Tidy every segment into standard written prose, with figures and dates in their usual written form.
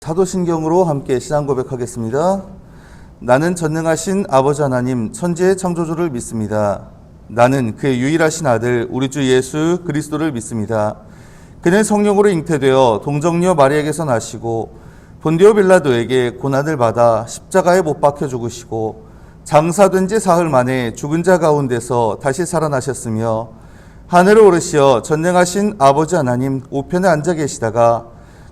사도신경으로 함께 신앙 고백하겠습니다. 나는 전능하신 아버지 하나님 천지의 창조주를 믿습니다. 나는 그의 유일하신 아들 우리 주 예수 그리스도를 믿습니다. 그는 성령으로 잉태되어 동정녀 마리에게서 나시고 본디오 빌라도에게 고난을 받아 십자가에 못 박혀 죽으시고 장사된 지 사흘 만에 죽은 자 가운데서 다시 살아나셨으며 하늘을 오르시어 전능하신 아버지 하나님 우편에 앉아 계시다가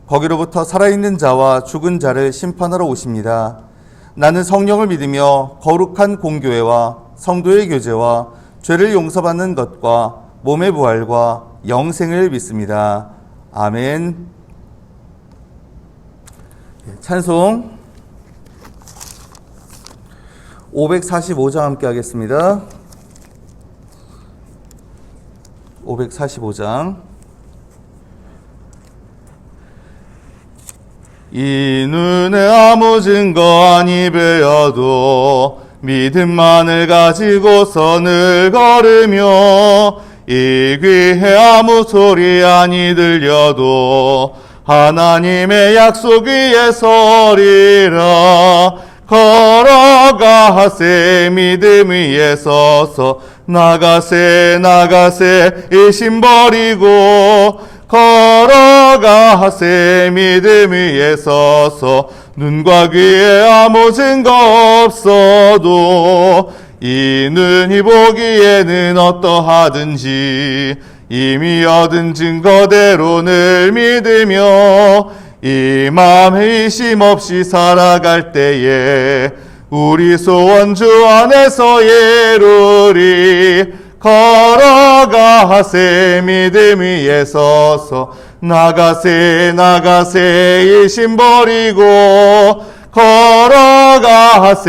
거기로부터 살아있는 자와 죽은 자를 심판하러 오십니다. 나는 성령을 믿으며 거룩한 공교회와 성도의 교제와 죄를 용서받는 것과 몸의 부활과 영생을 믿습니다. 아멘. 찬송 545장 함께 하겠습니다. 545장. 이 눈에 아무 증거 아니 배어도 믿음만을 가지고 선을 걸으며 이 귀에 아무 소리 아니 들려도 하나님의 약속 위에 서리라. 걸어가세 믿음 위에 서서 나가세 일심 버리고 걸어가세 믿음 위에 서서 눈과 귀에 아무 증거 없어도 이 눈이 보기에는 어떠하든지 이미 얻은 증거대로 늘 믿으며 이 마음에 의심 없이 살아갈 때에 우리 소원 주 안에서 이루리. 걸어가세 믿음 위에 서서 나가세 일심 버리고 걸어가세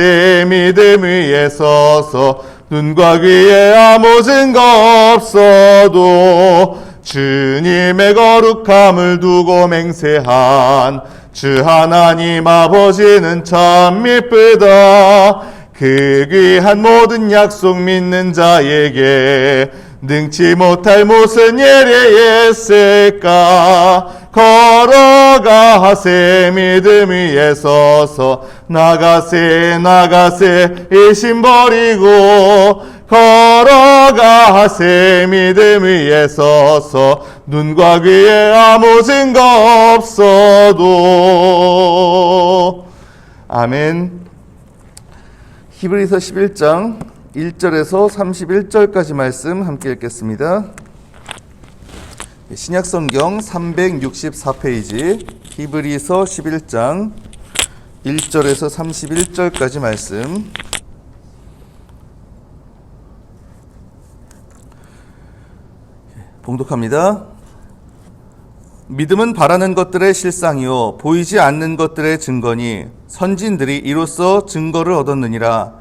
믿음 위에 서서 눈과 귀에 아무 증거 없어도 주님의 거룩함을 두고 맹세한 주 하나님 아버지는 참 미쁘다. 그 귀한 모든 약속 믿는 자에게 능치 못할 무슨 일이 있을까. 걸어가세 믿음 위에 서서 나가세 일심 버리고 걸어가세 믿음 위에 서서 눈과 귀에 아무 증거 없어도. 아멘. 히브리서 11장 1절에서 31절까지 말씀 함께 읽겠습니다. 신약성경 364페이지 히브리서 11장 1절에서 31절까지 말씀. 봉독합니다. 믿음은 바라는 것들의 실상이요 보이지 않는 것들의 증거니 선진들이 이로써 증거를 얻었느니라.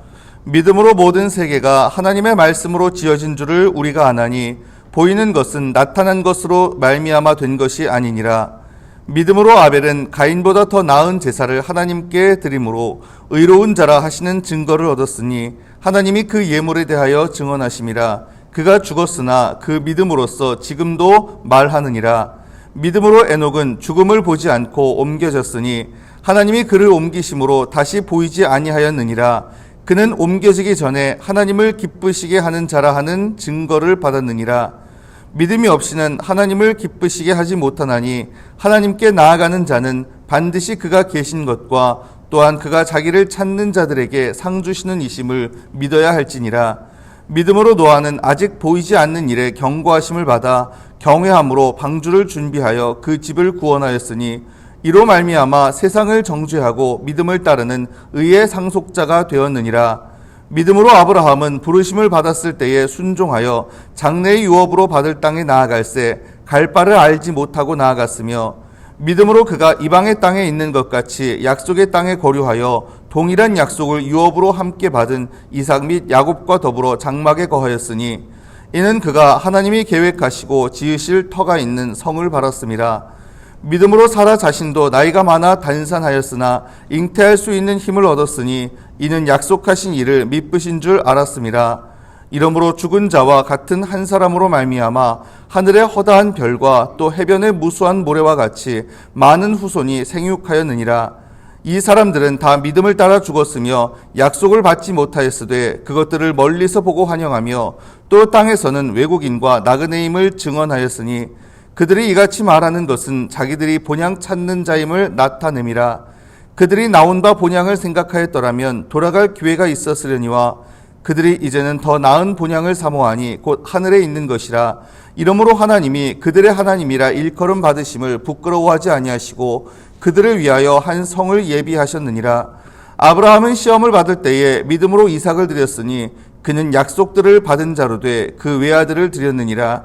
믿음으로 모든 세계가 하나님의 말씀으로 지어진 줄을 우리가 아나니 보이는 것은 나타난 것으로 말미암아 된 것이 아니니라. 믿음으로 아벨은 가인보다 더 나은 제사를 하나님께 드림으로 의로운 자라 하시는 증거를 얻었으니 하나님이 그 예물에 대하여 증언하심이라. 그가 죽었으나 그 믿음으로써 지금도 말하느니라. 믿음으로 에녹은 죽음을 보지 않고 옮겨졌으니 하나님이 그를 옮기심으로 다시 보이지 아니하였느니라. 그는 옮겨지기 전에 하나님을 기쁘시게 하는 자라 하는 증거를 받았느니라. 믿음이 없이는 하나님을 기쁘시게 하지 못하나니 하나님께 나아가는 자는 반드시 그가 계신 것과 또한 그가 자기를 찾는 자들에게 상 주시는 이심을 믿어야 할지니라. 믿음으로 노아는 아직 보이지 않는 일에 경고하심을 받아 경외함으로 방주를 준비하여 그 집을 구원하였으니 이로 말미암아 세상을 정죄하고 믿음을 따르는 의의 상속자가 되었느니라. 믿음으로 아브라함은 부르심을 받았을 때에 순종하여 장래의 유업으로 받을 땅에 나아갈새 갈 바를 알지 못하고 나아갔으며 믿음으로 그가 이방의 땅에 있는 것 같이 약속의 땅에 거류하여 동일한 약속을 유업으로 함께 받은 이삭 및 야곱과 더불어 장막에 거하였으니 이는 그가 하나님이 계획하시고 지으실 터가 있는 성을 바랐음이라. 믿음으로 사라 자신도 나이가 많아 단산하였으나 잉태할 수 있는 힘을 얻었으니 이는 약속하신 이를 미쁘신 줄 알았음이라. 이러므로 죽은 자와 같은 한 사람으로 말미암아 하늘의 허다한 별과 또 해변의 무수한 모래와 같이 많은 후손이 생육하였느니라. 이 사람들은 다 믿음을 따라 죽었으며 약속을 받지 못하였으되 그것들을 멀리서 보고 환영하며 또 땅에서는 외국인과 나그네임을 증언하였으니 그들이 이같이 말하는 것은 자기들이 본향 찾는 자임을 나타냄이라. 그들이 나온 바 본향을 생각하였더라면 돌아갈 기회가 있었으려니와 그들이 이제는 더 나은 본향을 사모하니 곧 하늘에 있는 것이라. 이러므로 하나님이 그들의 하나님이라 일컬음 받으심을 부끄러워하지 아니하시고 그들을 위하여 한 성을 예비하셨느니라. 아브라함은 시험을 받을 때에 믿음으로 이삭을 드렸으니 그는 약속들을 받은 자로 돼 그 외아들을 드렸느니라.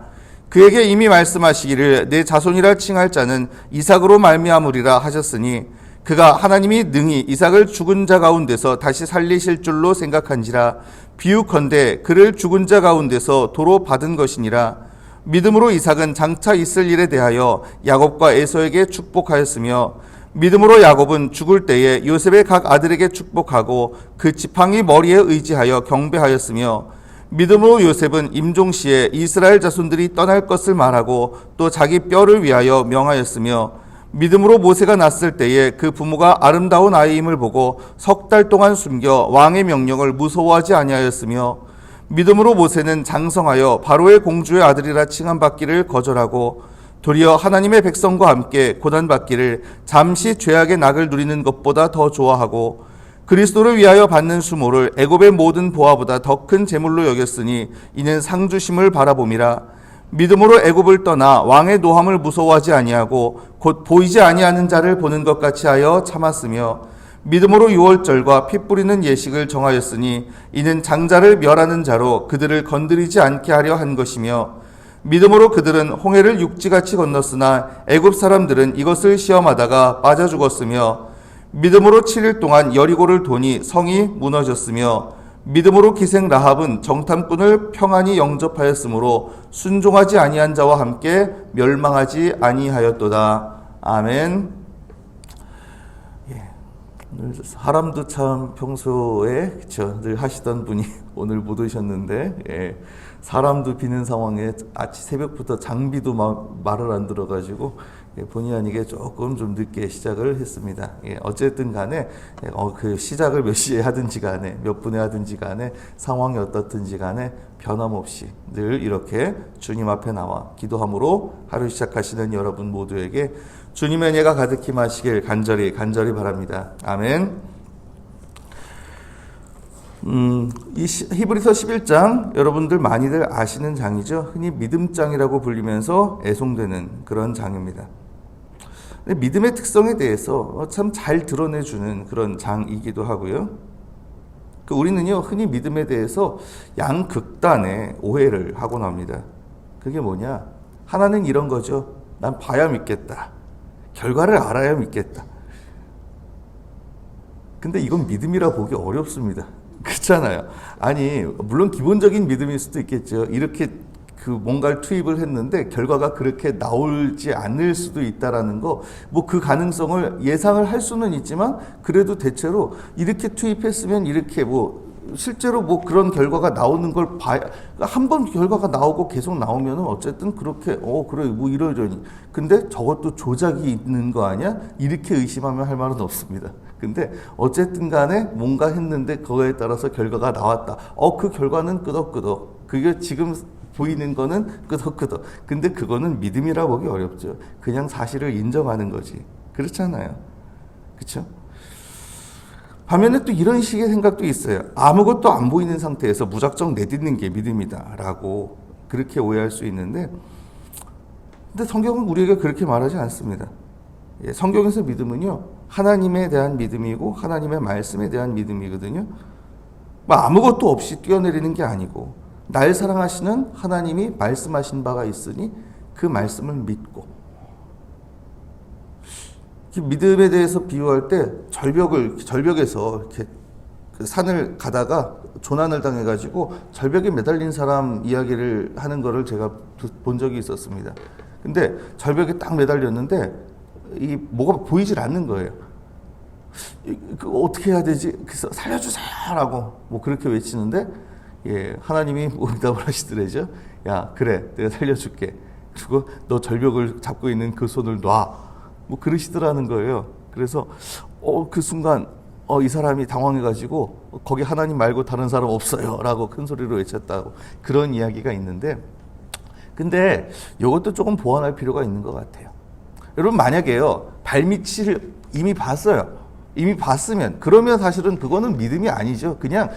그에게 이미 말씀하시기를 내 자손이라 칭할 자는 이삭으로 말미암으리라 하셨으니 그가 하나님이 능히 이삭을 죽은 자 가운데서 다시 살리실 줄로 생각한지라. 비유컨대 그를 죽은 자 가운데서 도로 받은 것이니라. 믿음으로 이삭은 장차 있을 일에 대하여 야곱과 에서에게 축복하였으며 믿음으로 야곱은 죽을 때에 요셉의 각 아들에게 축복하고 그 지팡이 머리에 의지하여 경배하였으며 믿음으로 요셉은 임종시에 이스라엘 자손들이 떠날 것을 말하고 또 자기 뼈를 위하여 명하였으며 믿음으로 모세가 났을 때에 그 부모가 아름다운 아이임을 보고 석 달 동안 숨겨 왕의 명령을 무서워하지 아니하였으며 믿음으로 모세는 장성하여 바로의 공주의 아들이라 칭함받기를 거절하고 도리어 하나님의 백성과 함께 고난받기를 잠시 죄악의 낙을 누리는 것보다 더 좋아하고 그리스도를 위하여 받는 수모를 애굽의 모든 보화보다 더 큰 재물로 여겼으니 이는 상주심을 바라봄이라. 믿음으로 애굽을 떠나 왕의 노함을 무서워하지 아니하고 곧 보이지 아니하는 자를 보는 것 같이 하여 참았으며 믿음으로 유월절과 피 뿌리는 예식을 정하였으니 이는 장자를 멸하는 자로 그들을 건드리지 않게 하려 한 것이며 믿음으로 그들은 홍해를 육지같이 건넜으나 애굽 사람들은 이것을 시험하다가 빠져 죽었으며 믿음으로 7일 동안 여리고를 도니 성이 무너졌으며 믿음으로 기생 라합은 정탐꾼을 평안히 영접하였으므로 순종하지 아니한 자와 함께 멸망하지 아니하였도다. 아멘. 사람도 참 평소에 늘 하시던 분이 오늘 못 오셨는데 사람도 비는 상황에 아침 새벽부터 장비도 말을 안 들어가지고 본의 아니게 조금 좀 늦게 시작을 했습니다. 어쨌든 간에 그 시작을 몇 시에 하든지 간에 몇 분에 하든지 간에 상황이 어떻든지 간에 변함없이 늘 이렇게 주님 앞에 나와 기도함으로 하루 시작하시는 여러분 모두에게 주님의 은혜가 가득히 마시길 간절히 바랍니다. 아멘. 이 히브리서 11장 여러분들 많이들 아시는 장이죠. 흔히 믿음장이라고 불리면서 애송되는 그런 장입니다. 근데 믿음의 특성에 대해서 참 잘 드러내주는 그런 장이기도 하고요. 우리는요 흔히 믿음에 대해서 양극단의 오해를 하곤 합니다. 그게 뭐냐? 하나는 이런 거죠. 난 봐야 믿겠다. 결과를 알아야 믿겠다. 근데 이건 믿음이라 보기 어렵습니다. 그렇잖아요. 아니 물론 기본적인 믿음일 수도 있겠죠. 이렇게 그 뭔가를 투입을 했는데 결과가 그렇게 나오지 않을 수도 있다라는 거, 뭐 그 가능성을 예상을 할 수는 있지만 그래도 대체로 이렇게 투입했으면 이렇게 뭐 실제로 뭐 그런 결과가 나오는 걸 봐야, 한 번 결과가 나오고 계속 나오면은 어쨌든 그렇게 그래 뭐 이러저니 근데 저것도 조작이 있는 거 아니야? 이렇게 의심하면 할 말은 없습니다. 근데 어쨌든 간에 뭔가 했는데 그거에 따라서 결과가 나왔다. 그 결과는 끄덕끄덕. 그게 지금 보이는 거는 끄덕끄덕. 근데 그거는 믿음이라 보기 어렵죠. 그냥 사실을 인정하는 거지. 그렇잖아요. 그렇죠? 반면에 또 이런 식의 생각도 있어요. 아무것도 안 보이는 상태에서 무작정 내딛는 게 믿음이다라고 그렇게 오해할 수 있는데, 근데 성경은 우리에게 그렇게 말하지 않습니다. 성경에서 믿음은요, 하나님에 대한 믿음이고 하나님의 말씀에 대한 믿음이거든요. 뭐 아무것도 없이 뛰어내리는 게 아니고, 날 사랑하시는 하나님이 말씀하신 바가 있으니 그 말씀을 믿고, 믿음에 대해서 비유할 때 절벽에서 이렇게 그 산을 가다가 조난을 당해가지고 절벽에 매달린 사람 이야기를 하는 거를 제가 본 적이 있었습니다. 근데 절벽에 딱 매달렸는데 이 뭐가 보이질 않는 거예요. 어떻게 해야 되지? 그래서 살려주세요라고 뭐 그렇게 외치는데 하나님이 뭐 응답을 하시더래죠. 야, 그래, 내가 살려줄게. 그리고 너 절벽을 잡고 있는 그 손을 놔. 뭐 그러시더라는 거예요. 그래서 그 순간 이 사람이 당황해가지고 거기 하나님 말고 다른 사람 없어요 라고 큰 소리로 외쳤다고 그런 이야기가 있는데, 근데 이것도 조금 보완할 필요가 있는 것 같아요. 여러분, 만약에요 발밑을 이미 봤어요. 이미 봤으면 그러면 사실은 그거는 믿음이 아니죠. 그냥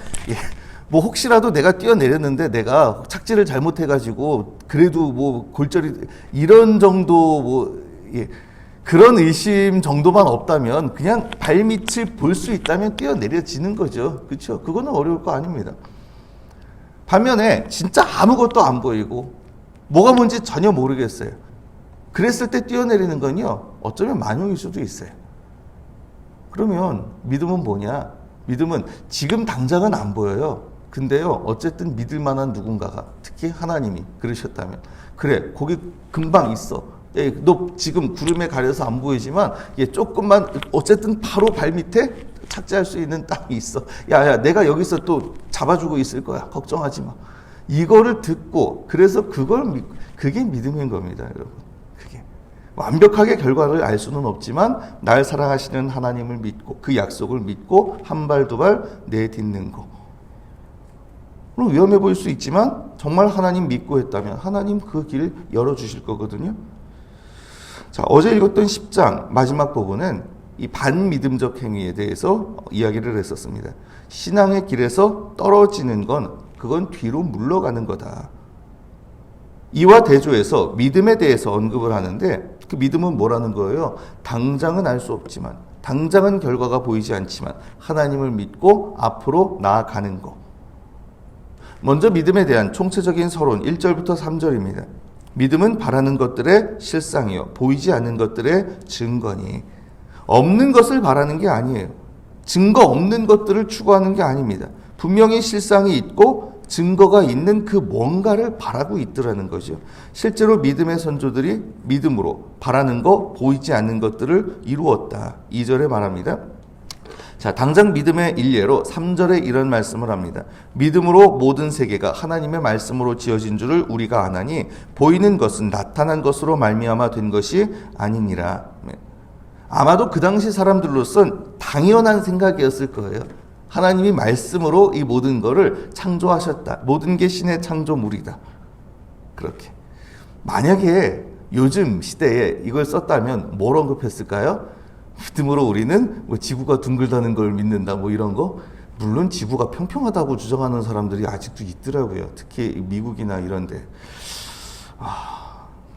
뭐 혹시라도 내가 뛰어내렸는데 내가 착지를 잘못해가지고 그래도 뭐 골절이 이런 정도 뭐 그런 의심 정도만 없다면 그냥 발밑을 볼 수 있다면 뛰어내려지는 거죠. 그렇죠? 그거는 어려울 거 아닙니다. 반면에 진짜 아무것도 안 보이고 뭐가 뭔지 전혀 모르겠어요. 그랬을 때 뛰어내리는 건요, 어쩌면 만용일 수도 있어요. 그러면 믿음은 뭐냐? 믿음은 지금 당장은 안 보여요. 근데요, 어쨌든 믿을 만한 누군가가, 특히 하나님이 그러셨다면, 그래, 거기 금방 있어. 너 지금 구름에 가려서 안 보이지만 조금만, 어쨌든 바로 발밑에 착지할 수 있는 땅이 있어. 야, 내가 여기서 또 잡아주고 있을 거야. 걱정하지 마. 이거를 듣고, 그래서 그게 믿음인 겁니다, 여러분. 그게 완벽하게 결과를 알 수는 없지만 날 사랑하시는 하나님을 믿고 그 약속을 믿고 한 발 두 발 내딛는 거. 물론 위험해 보일 수 있지만 정말 하나님 믿고 했다면 하나님 그 길 열어주실 거거든요. 자, 어제 읽었던 10장 마지막 부분은 이 반미듬적 행위에 대해서 이야기를 했었습니다. 신앙의 길에서 떨어지는 그건 뒤로 물러가는 거다. 이와 대조해서 믿음에 대해서 언급을 하는데, 그 믿음은 뭐라는 거예요? 당장은 알 수 없지만, 당장은 결과가 보이지 않지만 하나님을 믿고 앞으로 나아가는 거. 먼저 믿음에 대한 총체적인 서론 1절부터 3절입니다. 믿음은 바라는 것들의 실상이요 보이지 않는 것들의 증거니. 없는 것을 바라는 게 아니에요. 증거 없는 것들을 추구하는 게 아닙니다. 분명히 실상이 있고 증거가 있는 그 뭔가를 바라고 있더라는 거죠. 실제로 믿음의 선조들이 믿음으로 바라는 거, 보이지 않는 것들을 이루었다. 2절에 말합니다. 자, 당장 믿음의 일례로 3절에 이런 말씀을 합니다. 믿음으로 모든 세계가 하나님의 말씀으로 지어진 줄을 우리가 아나니 보이는 것은 나타난 것으로 말미암아 된 것이 아니니라. 아마도 그 당시 사람들로선 당연한 생각이었을 거예요. 하나님이 말씀으로 이 모든 것을 창조하셨다. 모든 게 신의 창조물이다. 그렇게. 만약에 요즘 시대에 이걸 썼다면 뭘 언급했을까요? 믿음으로 우리는 뭐 지구가 둥글다는 걸 믿는다, 뭐 이런 거. 물론 지구가 평평하다고 주장하는 사람들이 아직도 있더라고요. 특히 미국이나 이런데.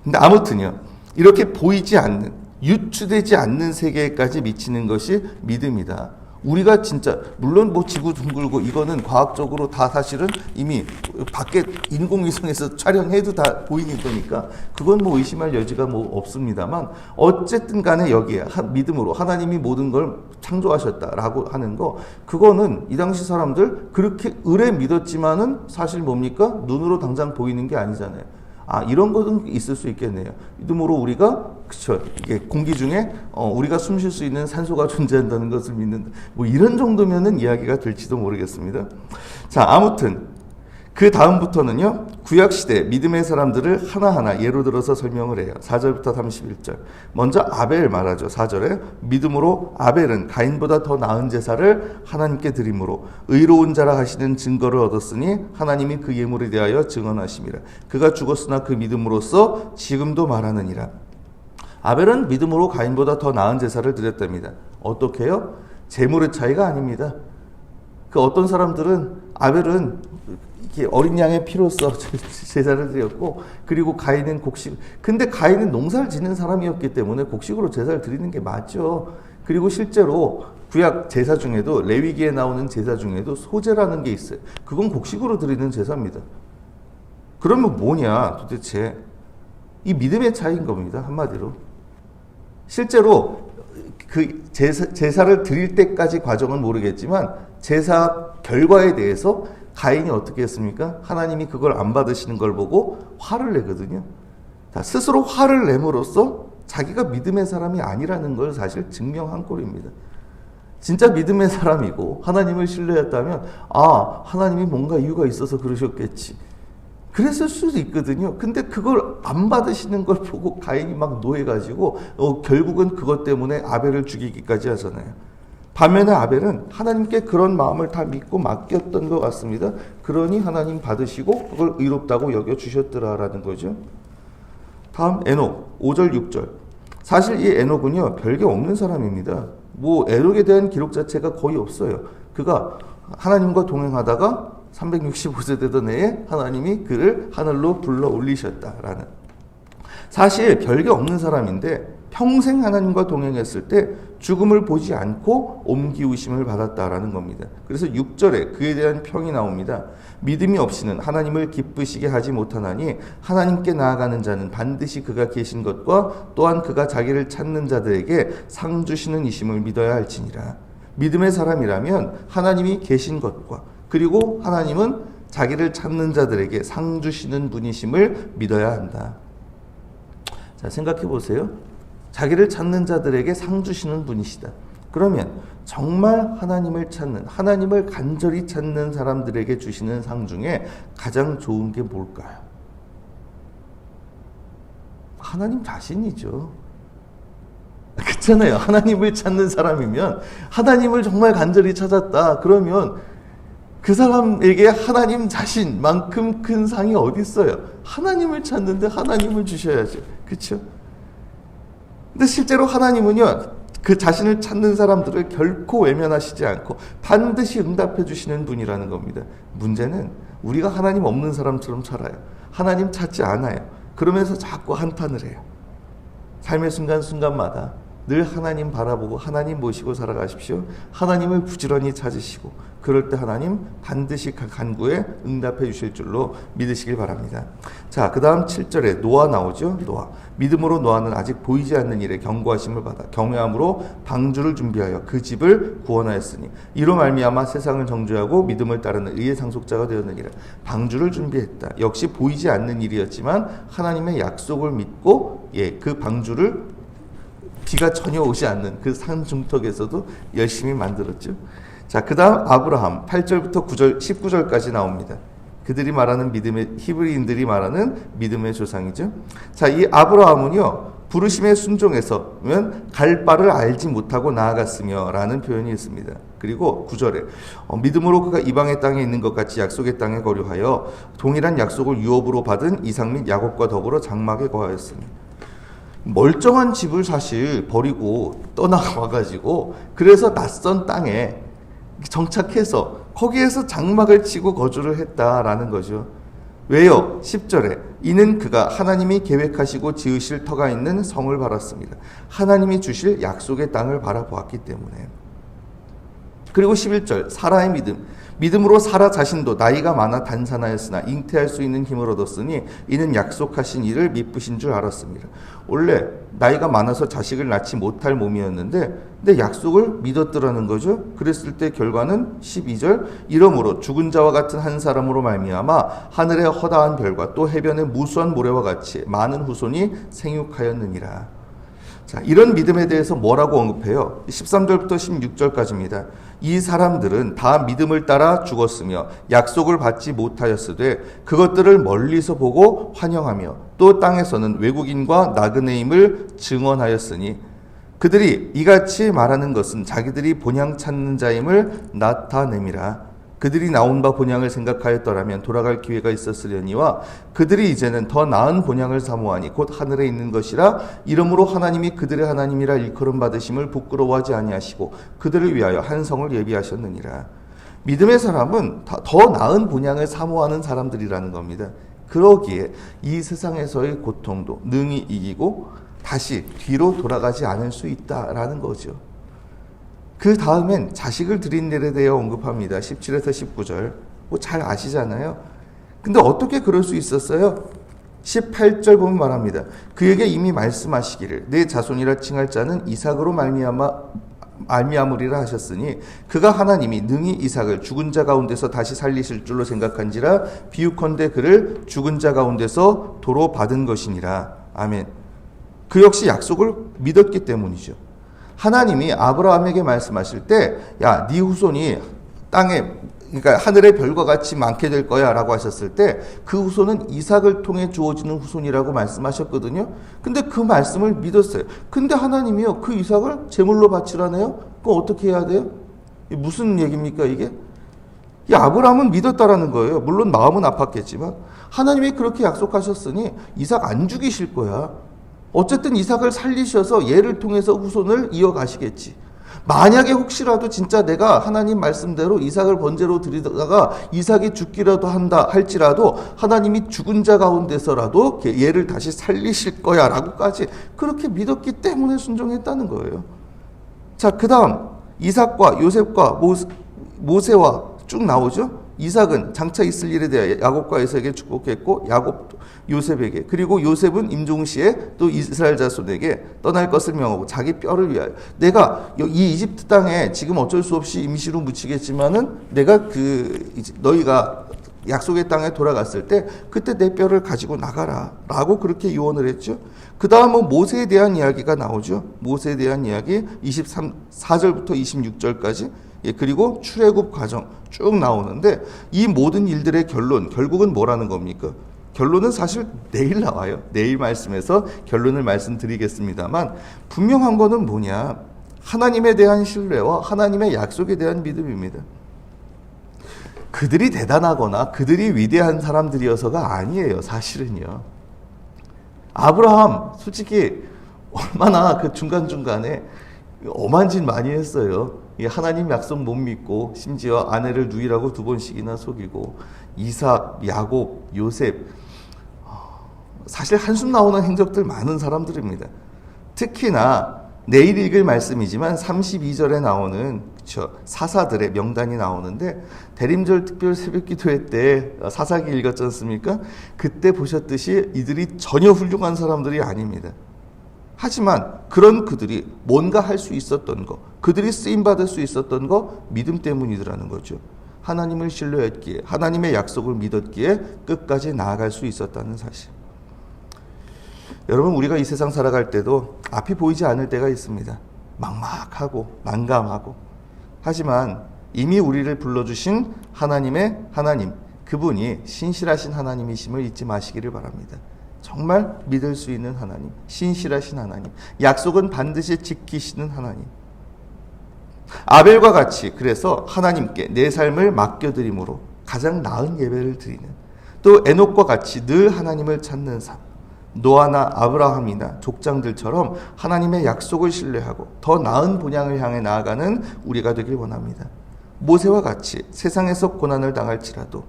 근데 아무튼요, 이렇게 보이지 않는, 유추되지 않는 세계까지 미치는 것이 믿음이다. 우리가 진짜 물론 뭐 지구 둥글고 이거는 과학적으로 다 사실은 이미 밖에 인공위성에서 촬영해도 다 보이는 거니까 그건 뭐 의심할 여지가 뭐 없습니다만, 어쨌든 간에 여기에 믿음으로 하나님이 모든 걸 창조하셨다라고 하는 거, 그거는 이 당시 사람들 그렇게 의뢰 믿었지만은 사실 뭡니까? 눈으로 당장 보이는 게 아니잖아요. 이런 것은 있을 수 있겠네요. 믿음으로 우리가, 그쵸, 이게 공기 중에 우리가 숨 쉴 수 있는 산소가 존재한다는 것을 믿는다. 뭐 이런 정도면은 이야기가 될지도 모르겠습니다. 자, 아무튼 그 다음부터는요, 구약시대 믿음의 사람들을 하나하나 예로 들어서 설명을 해요. 4절부터 31절. 먼저 아벨 말하죠. 4절에 믿음으로 아벨은 가인보다 더 나은 제사를 하나님께 드림으로 의로운 자라 하시는 증거를 얻었으니 하나님이 그 예물에 대하여 증언하심이라. 그가 죽었으나 그 믿음으로써 지금도 말하느니라. 아벨은 믿음으로 가인보다 더 나은 제사를 드렸답니다. 어떻게 해요? 제물의 차이가 아닙니다. 그 어떤 사람들은 아벨은 이렇게 어린 양의 피로써 제사를 드렸고, 그리고 가인은 곡식. 근데 가인은 농사를 짓는 사람이었기 때문에 곡식으로 제사를 드리는 게 맞죠. 그리고 실제로 구약 제사 중에도, 레위기에 나오는 제사 중에도 소제라는 게 있어요. 그건 곡식으로 드리는 제사입니다. 그러면 뭐냐 도대체? 이 믿음의 차이인 겁니다, 한마디로. 실제로 그 제사를 드릴 때까지 과정은 모르겠지만 제사 결과에 대해서 가인이 어떻게 했습니까? 하나님이 그걸 안 받으시는 걸 보고 화를 내거든요. 자, 스스로 화를 내므로써 자기가 믿음의 사람이 아니라는 걸 사실 증명한 꼴입니다. 진짜 믿음의 사람이고 하나님을 신뢰했다면 하나님이 뭔가 이유가 있어서 그러셨겠지. 그랬을 수도 있거든요. 근데 그걸 안 받으시는 걸 보고 가인이 막 노해가지고 결국은 그것 때문에 아벨을 죽이기까지 하잖아요. 반면에 아벨은 하나님께 그런 마음을 다 믿고 맡겼던 것 같습니다. 그러니 하나님 받으시고 그걸 의롭다고 여겨주셨더라라는 거죠. 다음 에녹 5절 6절. 사실 이 에녹은요 별게 없는 사람입니다. 에녹에 대한 기록 자체가 거의 없어요. 그가 하나님과 동행하다가 365세 되던 해에 하나님이 그를 하늘로 불러 올리셨다라는, 사실 별게 없는 사람인데 평생 하나님과 동행했을 때 죽음을 보지 않고 옮기우심을 받았다라는 겁니다. 그래서 6절에 그에 대한 평이 나옵니다. 믿음이 없이는 하나님을 기쁘시게 하지 못하나니 하나님께 나아가는 자는 반드시 그가 계신 것과 또한 그가 자기를 찾는 자들에게 상 주시는 이심을 믿어야 할지니라. 믿음의 사람이라면 하나님이 계신 것과 그리고 하나님은 자기를 찾는 자들에게 상 주시는 분이심을 믿어야 한다. 자, 생각해 보세요. 자기를 찾는 자들에게 상 주시는 분이시다. 그러면 정말 하나님을 찾는, 하나님을 간절히 찾는 사람들에게 주시는 상 중에 가장 좋은 게 뭘까요? 하나님 자신이죠. 그렇잖아요. 하나님을 찾는 사람이면, 하나님을 정말 간절히 찾았다 그러면 그 사람에게 하나님 자신만큼 큰 상이 어디 있어요? 하나님을 찾는데 하나님을 주셔야죠. 그렇죠? 근데 실제로 하나님은요, 그 자신을 찾는 사람들을 결코 외면하시지 않고 반드시 응답해 주시는 분이라는 겁니다. 문제는 우리가 하나님 없는 사람처럼 살아요. 하나님 찾지 않아요. 그러면서 자꾸 한탄을 해요. 삶의 순간순간마다 늘 하나님 바라보고 하나님 모시고 살아가십시오. 하나님을 부지런히 찾으시고 그럴 때 하나님 반드시 간구에 응답해 주실 줄로 믿으시길 바랍니다. 자, 그 다음 7절에 노아 나오죠. 노아. 믿음으로 노아는 아직 보이지 않는 일에 경고하심을 받아 경외함으로 방주를 준비하여 그 집을 구원하였으니 이로 말미암아 세상을 정죄하고 믿음을 따르는 의의 상속자가 되었느니라. 방주를 준비했다. 역시 보이지 않는 일이었지만 하나님의 약속을 믿고 그 방주를 비가 전혀 오지 않는 그 산 중턱에서도 열심히 만들었죠. 자, 그 다음 아브라함 8절부터 9절, 19절까지 나옵니다. 그들이 말하는 믿음의, 히브리인들이 말하는 믿음의 조상이죠. 자, 이 아브라함은요, 부르심에 순종해서면 갈 바를 알지 못하고 나아갔으며 라는 표현이 있습니다. 그리고 9절에 믿음으로 그가 이방의 땅에 있는 것 같이 약속의 땅에 거류하여 동일한 약속을 유업으로 받은 이삭 및 야곱과 더불어 장막에 거하였으니, 멀쩡한 집을 사실 버리고 떠나와가지고 그래서 낯선 땅에 정착해서 거기에서 장막을 치고 거주를 했다라는 거죠. 왜요? 10절에 이는 그가 하나님이 계획하시고 지으실 터가 있는 성을 바랐습니다. 하나님이 주실 약속의 땅을 바라보았기 때문에. 그리고 11절 사라의 믿음. 믿음으로 사라 자신도 나이가 많아 단산하였으나 잉태할 수 있는 힘을 얻었으니 이는 약속하신 이를 미쁘신 줄 알았습니다. 원래 나이가 많아서 자식을 낳지 못할 몸이었는데 근데 약속을 믿었더라는 거죠. 그랬을 때 결과는 12절 이러므로 죽은 자와 같은 한 사람으로 말미암아 하늘의 허다한 별과 또 해변의 무수한 모래와 같이 많은 후손이 생육하였느니라. 자, 이런 믿음에 대해서 뭐라고 언급해요? 13절부터 16절까지입니다. 이 사람들은 다 믿음을 따라 죽었으며 약속을 받지 못하였으되 그것들을 멀리서 보고 환영하며 또 땅에서는 외국인과 나그네임을 증언하였으니 그들이 이같이 말하는 것은 자기들이 본향 찾는 자임을 나타냄이라. 그들이 나온 바 본향을 생각하였더라면 돌아갈 기회가 있었으려니와 그들이 이제는 더 나은 본향을 사모하니 곧 하늘에 있는 것이라. 이러므로 하나님이 그들의 하나님이라 일컬음 받으심을 부끄러워하지 아니하시고 그들을 위하여 한 성을 예비하셨느니라. 믿음의 사람은 더 나은 본향을 사모하는 사람들이라는 겁니다. 그러기에 이 세상에서의 고통도 능히 이기고 다시 뒤로 돌아가지 않을 수 있다라는 거죠. 그 다음엔 자식을 드린 일에 대해 언급합니다. 17에서 19절. 잘 아시잖아요. 근데 어떻게 그럴 수 있었어요? 18절 보면 말합니다. 그에게 이미 말씀하시기를 내 자손이라 칭할 자는 이삭으로 말미암으리라 하셨으니 그가 하나님이 능히 이삭을 죽은 자 가운데서 다시 살리실 줄로 생각한지라 비유컨대 그를 죽은 자 가운데서 도로 받은 것이니라. 아멘. 그 역시 약속을 믿었기 때문이죠. 하나님이 아브라함에게 말씀하실 때, 야, 네 후손이 땅에, 그러니까 하늘의 별과 같이 많게 될 거야 라고 하셨을 때 그 후손은 이삭을 통해 주어지는 후손이라고 말씀하셨거든요. 근데 그 말씀을 믿었어요. 근데 하나님이요, 그 이삭을 제물로 바치라네요. 그럼 어떻게 해야 돼요? 무슨 얘기입니까 이게? 이 아브라함은 믿었다라는 거예요. 물론 마음은 아팠겠지만 하나님이 그렇게 약속하셨으니 이삭 안 죽이실 거야. 어쨌든 이삭을 살리셔서 얘를 통해서 후손을 이어가시겠지. 만약에 혹시라도 진짜 내가 하나님 말씀대로 이삭을 번제로 드리다가 이삭이 죽기라도 한다 할지라도 하나님이 죽은 자 가운데서라도 얘를 다시 살리실 거야 라고까지 그렇게 믿었기 때문에 순종했다는 거예요. 자, 그 다음 이삭과 요셉과 모세와 쭉 나오죠. 이삭은 장차 있을 일에 대하여 야곱과 에서에게 축복했고 야곱도 요셉에게, 그리고 요셉은 임종시에 또 이스라엘 자손에게 떠날 것을 명하고 자기 뼈를 위하여, 내가 이 이집트 땅에 지금 어쩔 수 없이 임시로 묻히겠지만은 내가 너희가 약속의 땅에 돌아갔을 때 그때 내 뼈를 가지고 나가라 라고 그렇게 유언을 했죠. 그 다음은 모세에 대한 이야기가 나오죠. 모세에 대한 이야기 24절부터 26절까지, 그리고 출애굽 과정 쭉 나오는데 이 모든 일들의 결국은 뭐라는 겁니까? 결론은 사실 내일 나와요. 내일 말씀에서 결론을 말씀드리겠습니다만 분명한 거는 뭐냐? 하나님에 대한 신뢰와 하나님의 약속에 대한 믿음입니다. 그들이 대단하거나 그들이 위대한 사람들이어서가 아니에요. 사실은요. 아브라함 솔직히 얼마나 그 중간중간에 엄한 짓 많이 했어요. 하나님 약속 못 믿고 심지어 아내를 누이라고 2번씩이나 속이고, 이삭, 야곱, 요셉, 사실 한숨 나오는 행적들 많은 사람들입니다. 특히나 내일 읽을 말씀이지만 32절에 나오는 사사들의 명단이 나오는데, 대림절 특별 새벽기도회 때 사사기 읽었지 않습니까? 그때 보셨듯이 이들이 전혀 훌륭한 사람들이 아닙니다. 하지만 그런 그들이 뭔가 할 수 있었던 거, 그들이 쓰임받을 수 있었던 거 믿음 때문이더라는 거죠. 하나님을 신뢰했기에, 하나님의 약속을 믿었기에 끝까지 나아갈 수 있었다는 사실. 여러분, 우리가 이 세상 살아갈 때도 앞이 보이지 않을 때가 있습니다. 막막하고 난감하고. 하지만 이미 우리를 불러주신 하나님, 그분이 신실하신 하나님이심을 잊지 마시기를 바랍니다. 정말 믿을 수 있는 하나님, 신실하신 하나님, 약속은 반드시 지키시는 하나님. 아벨과 같이 그래서 하나님께 내 삶을 맡겨드림으로 가장 나은 예배를 드리는, 또 에녹과 같이 늘 하나님을 찾는 삶, 노아나 아브라함이나 족장들처럼 하나님의 약속을 신뢰하고 더 나은 본향을 향해 나아가는 우리가 되길 원합니다. 모세와 같이 세상에서 고난을 당할지라도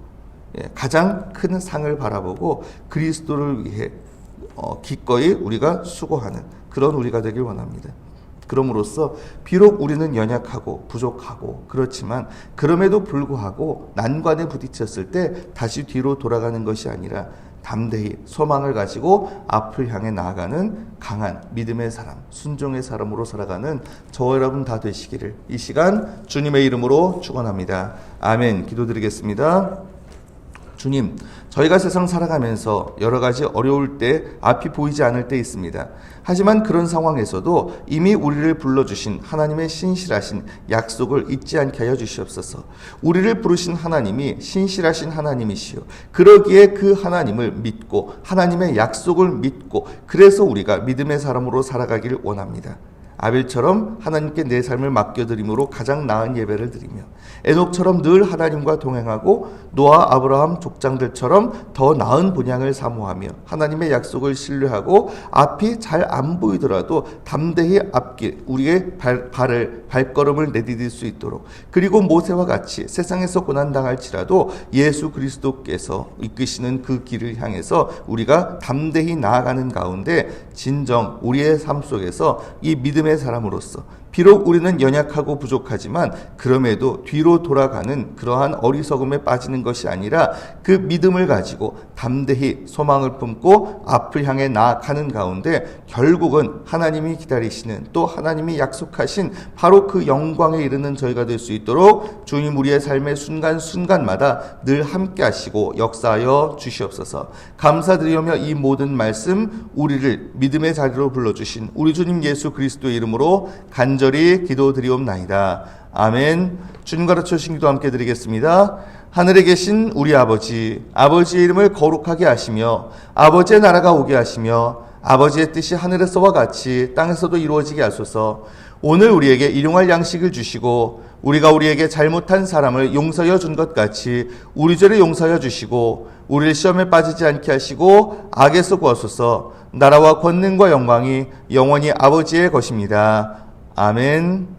가장 큰 상을 바라보고 그리스도를 위해 기꺼이 우리가 수고하는 그런 우리가 되길 원합니다. 그럼으로써 비록 우리는 연약하고 부족하고 그렇지만 그럼에도 불구하고 난관에 부딪혔을 때 다시 뒤로 돌아가는 것이 아니라 담대히 소망을 가지고 앞을 향해 나아가는 강한 믿음의 사람, 순종의 사람으로 살아가는 저와 여러분 다 되시기를 이 시간 주님의 이름으로 축원합니다. 아멘. 기도드리겠습니다. 주님, 저희가 세상 살아가면서 여러 가지 어려울 때, 앞이 보이지 않을 때 있습니다. 하지만 그런 상황에서도 이미 우리를 불러주신 하나님의 신실하신 약속을 잊지 않게 하여 주시옵소서. 우리를 부르신 하나님이 신실하신 하나님이시요, 그러기에 그 하나님을 믿고 하나님의 약속을 믿고 그래서 우리가 믿음의 사람으로 살아가길 원합니다. 아벨처럼 하나님께 내 삶을 맡겨드림으로 가장 나은 예배를 드리며, 에녹처럼 늘 하나님과 동행하고 노아, 아브라함 족장들처럼 더 나은 본향을 사모하며 하나님의 약속을 신뢰하고 앞이 잘 안 보이더라도 담대히 앞길, 우리의 발걸음을 내디딜 수 있도록, 그리고 모세와 같이 세상에서 고난당할지라도 예수 그리스도께서 이끄시는 그 길을 향해서 우리가 담대히 나아가는 가운데 진정 우리의 삶 속에서 이 믿음의 사람으로서 비록 우리는 연약하고 부족하지만 그럼에도 뒤로 돌아가는 그러한 어리석음에 빠지는 것이 아니라 그 믿음을 가지고 담대히 소망을 품고 앞을 향해 나아가는 가운데 결국은 하나님이 기다리시는, 또 하나님이 약속하신 바로 그 영광에 이르는 저희가 될 수 있도록 주님 우리의 삶의 순간순간마다 늘 함께 하시고 역사하여 주시옵소서. 감사드리며 이 모든 말씀 우리를 믿음의 자리로 불러주신 우리 주님 예수 그리스도의 이름으로 간절히 간절히 기도드리옵나이다. 아멘. 주님 가르쳐 주신 기도 함께 드리겠습니다. 하늘에 계신 우리 아버지, 아버지의 이름을 거룩하게 하시며 아버지의 나라가 오게 하시며 아버지의 뜻이 하늘에서와 같이 땅에서도 이루어지게 하소서. 오늘 우리에게 일용할 양식을 주시고 우리가 우리에게 잘못한 사람을 용서하여 준 것 같이 우리 죄를 용서하여 주시고 우리를 시험에 빠지지 않게 하시고 악에서 구하소서. 나라와 권능과 영광이 영원히 아버지의 것입니다. 아멘.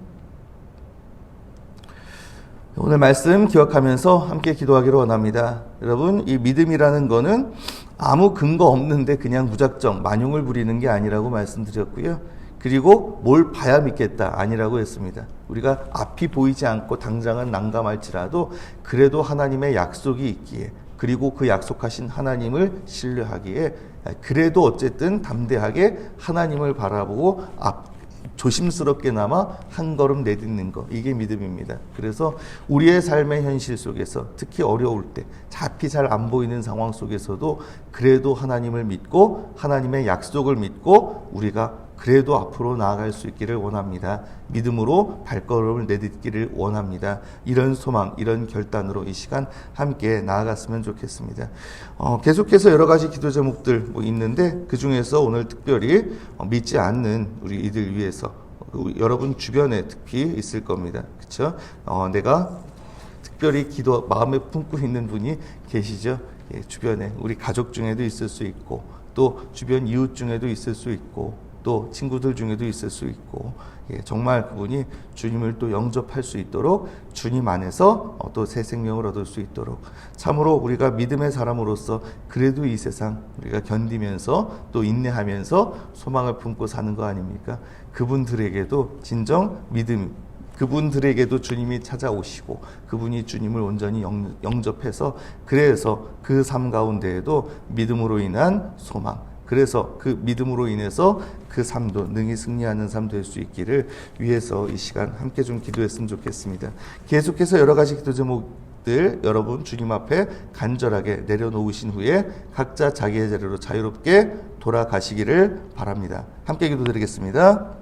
오늘 말씀 기억하면서 함께 기도하기를 원합니다. 여러분, 이 믿음이라는 거는 아무 근거 없는데 그냥 무작정 만용을 부리는 게 아니라고 말씀드렸고요. 그리고 뭘 봐야 믿겠다 아니라고 했습니다. 우리가 앞이 보이지 않고 당장은 난감할지라도 그래도 하나님의 약속이 있기에, 그리고 그 약속하신 하나님을 신뢰하기에, 그래도 어쨌든 담대하게 하나님을 바라보고 조심스럽게나마 한 걸음 내딛는 것, 이게 믿음입니다. 그래서 우리의 삶의 현실 속에서 특히 어려울 때, 앞이 잘 안 보이는 상황 속에서도 그래도 하나님을 믿고 하나님의 약속을 믿고 우리가 그래도 앞으로 나아갈 수 있기를 원합니다. 믿음으로 발걸음을 내딛기를 원합니다. 이런 소망, 이런 결단으로 이 시간 함께 나아갔으면 좋겠습니다. 계속해서 여러 가지 기도 제목들 있는데 그 중에서 오늘 특별히 믿지 않는 우리 이들 위해서, 여러분 주변에 특히 있을 겁니다. 그렇죠? 내가 특별히 기도 마음에 품고 있는 분이 계시죠? 예, 주변에 우리 가족 중에도 있을 수 있고 또 주변 이웃 중에도 있을 수 있고 또 친구들 중에도 있을 수 있고, 정말 그분이 주님을 또 영접할 수 있도록 주님 안에서 또 새 생명을 얻을 수 있도록, 참으로 우리가 믿음의 사람으로서 그래도 이 세상 우리가 견디면서 또 인내하면서 소망을 품고 사는 거 아닙니까? 그분들에게도 진정 믿음, 그분들에게도 주님이 찾아오시고 그분이 주님을 온전히 영접해서, 그래서 그 삶 가운데에도 믿음으로 인한 소망, 그래서 그 믿음으로 인해서 그 삶도 능히 승리하는 삶 될 수 있기를 위해서 이 시간 함께 좀 기도했으면 좋겠습니다. 계속해서 여러 가지 기도 제목들 여러분 주님 앞에 간절하게 내려놓으신 후에 각자 자기의 자리로 자유롭게 돌아가시기를 바랍니다. 함께 기도드리겠습니다.